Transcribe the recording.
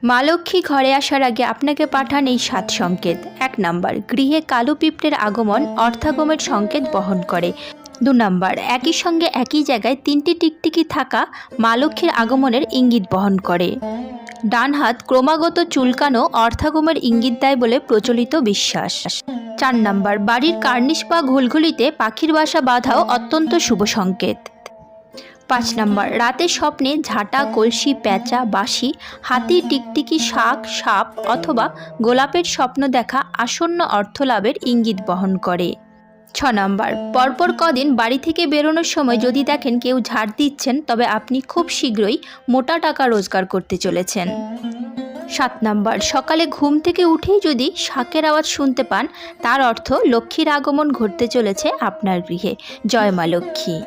মা লক্ষ্মী ঘরে আসার আগে আপনাকে পাঠান এই 7 সংকেত। 1 নাম্বার, গৃহে কালো পিঁপড়ের আগমন অর্থাগমের সংকেত বহন করে। 2 নাম্বার, একই সঙ্গে একই জায়গায় 3টি টিকটিকি থাকা মা লক্ষ্মীর আগমনের ইঙ্গিত বহন করে। ডান হাত ক্রমাগত চুলকানো অর্থাগমের ইঙ্গিত দেয় বলে প্রচলিত বিশ্বাস। 4 নাম্বার, বাড়ির কার্নিশ বা ঘুলঘুলিতে পাখির বাসা বাঁধাও অত্যন্ত শুভ সংকেত। 5 নাম্বার, রাতে স্বপ্নে ঝাঁটা, কলসি, প্যাঁচা, বাঁশি, হাতি, টিকটিকি, শাক, সাপ অথবা গোলাপের স্বপ্ন দেখা আসন্ন অর্থলাভের ইঙ্গিত বহন করে। 6 নাম্বার, পরপর কদিন বাড়ি থেকে বেরোনোর সময় যদি দেখেন কেউ ঝাড় দিচ্ছেন, তবে আপনি খুব শীঘ্রই মোটা টাকা রোজগার করতে চলেছেন। 7 নাম্বার, সকালে ঘুম থেকে উঠেই যদি শাঁখের আওয়াজ শুনতে পান, তার অর্থ লক্ষ্মীর আগমন ঘটতে চলেছে আপনার গৃহে। জয় মা লক্ষ্মী।